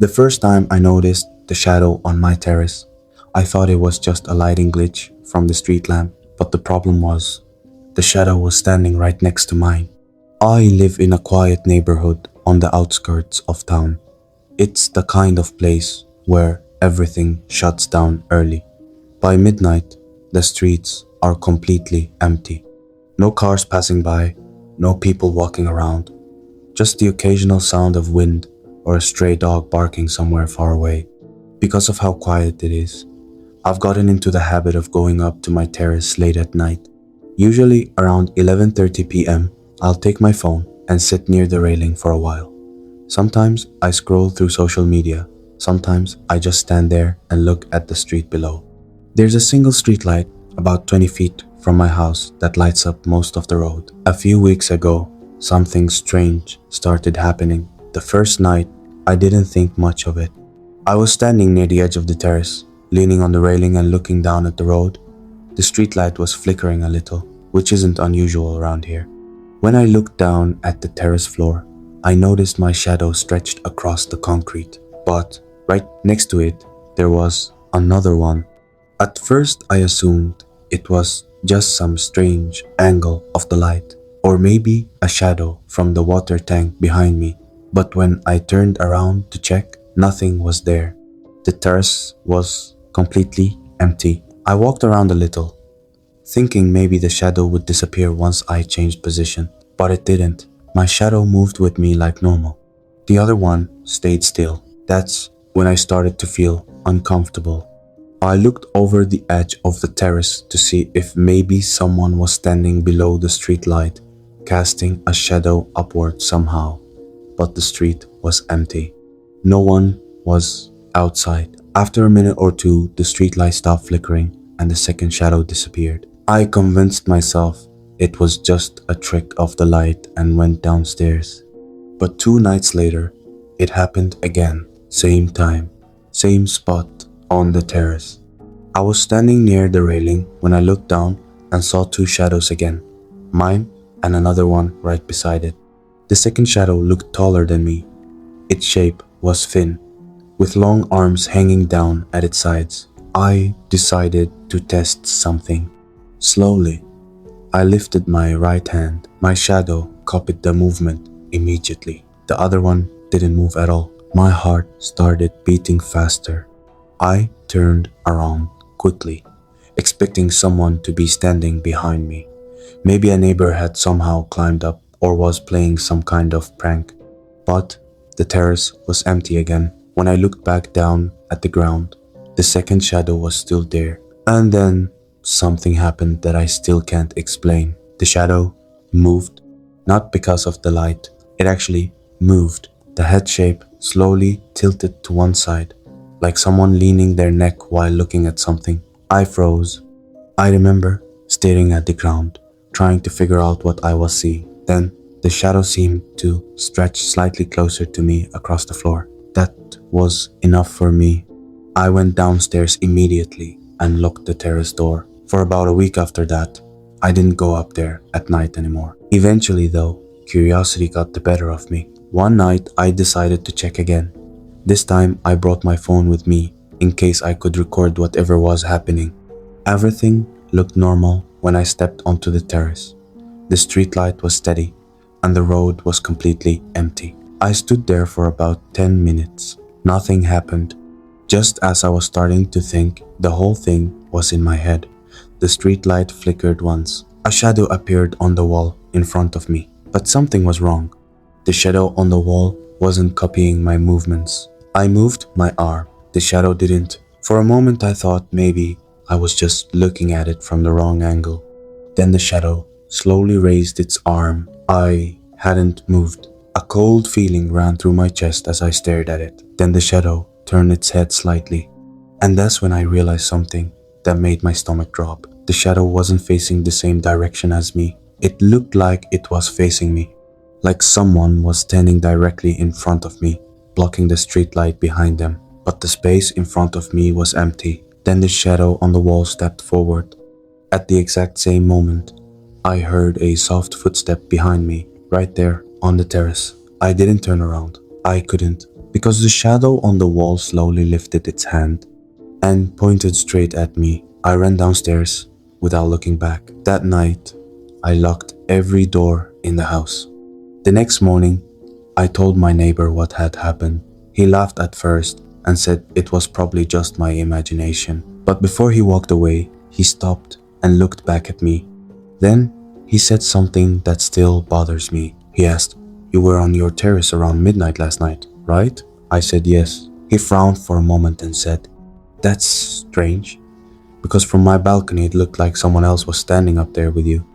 The first time I noticed the shadow on my terrace, I thought it was just a lighting glitch from the street lamp, but the problem was the shadow was standing right next to mine. I live in a quiet neighborhood on the outskirts of town. It's the kind of place where everything shuts down early. By midnight, the streets are completely empty. No cars passing by, no people walking around, just the occasional sound of wind or a stray dog barking somewhere far away. Because of how quiet it is, I've gotten into the habit of going up to my terrace late at night. Usually around 11:30 p.m., I'll take my phone and sit near the railing for a while. Sometimes I scroll through social media, sometimes I just stand there and look at the street below. There's a single street light about 20 feet from my house that lights up most of the road. A few weeks ago, something strange started happening. The first night, I didn't think much of it. I was standing near the edge of the terrace, leaning on the railing and looking down at the road. The streetlight was flickering a little, which isn't unusual around here. When I looked down at the terrace floor, I noticed my shadow stretched across the concrete, but right next to it, there was another one. At first, I assumed it was just some strange angle of the light, or maybe a shadow from the water tank behind me. But when I turned around to check, nothing was there. The terrace was completely empty. I walked around a little, thinking maybe the shadow would disappear once I changed position, but it didn't. My shadow moved with me like normal. The other one stayed still. That's when I started to feel uncomfortable. I looked over the edge of the terrace to see if maybe someone was standing below the street light, casting a shadow upward somehow. But the street was empty. No one was outside. After a minute or two, the street light stopped flickering and the second shadow disappeared. I convinced myself it was just a trick of the light and went downstairs. But 2 nights later, it happened again. Same time, same spot on the terrace. I was standing near the railing when I looked down and saw 2 shadows again, mine and another one right beside it. The second shadow looked taller than me. Its shape was thin, with long arms hanging down at its sides. I decided to test something. Slowly, I lifted my right hand. My shadow copied the movement immediately. The other one didn't move at all. My heart started beating faster. I turned around quickly, expecting someone to be standing behind me. Maybe a neighbor had somehow climbed up or was playing some kind of prank. But the terrace was empty again. When I looked back down at the ground, the second shadow was still there. And then something happened that I still can't explain. The shadow moved, not because of the light. It actually moved. The head shape slowly tilted to one side, like someone leaning their neck while looking at something. I froze. I remember staring at the ground, trying to figure out what I was seeing. Then the shadow seemed to stretch slightly closer to me across the floor. That was enough for me. I went downstairs immediately and locked the terrace door. For about a week after that, I didn't go up there at night anymore. Eventually though, curiosity got the better of me. One night I decided to check again. This time I brought my phone with me in case I could record whatever was happening. Everything looked normal when I stepped onto the terrace. The streetlight was steady and the road was completely empty. I stood there for about 10 minutes. Nothing happened. Just as I was starting to think, the whole thing was in my head. The streetlight flickered once. A shadow appeared on the wall in front of me, but something was wrong. The shadow on the wall wasn't copying my movements. I moved my arm. The shadow didn't. For a moment I thought maybe I was just looking at it from the wrong angle. Then the shadow slowly raised its arm. I hadn't moved. A cold feeling ran through my chest as I stared at it. Then the shadow turned its head slightly. And that's when I realized something that made my stomach drop. The shadow wasn't facing the same direction as me. It looked like it was facing me. Like someone was standing directly in front of me, blocking the streetlight behind them. But the space in front of me was empty. Then the shadow on the wall stepped forward. At the exact same moment, I heard a soft footstep behind me, right there on the terrace. I didn't turn around. I couldn't. because the shadow on the wall slowly lifted its hand and pointed straight at me. I ran downstairs without looking back. That night, I locked every door in the house. The next morning, I told my neighbor what had happened. He laughed at first and said it was probably just my imagination. But before he walked away, he stopped and looked back at me. Then he said something that still bothers me. He asked, "You were on your terrace around midnight last night, right?" I said yes. He frowned for a moment and said, "That's strange, because from my balcony it looked like someone else was standing up there with you."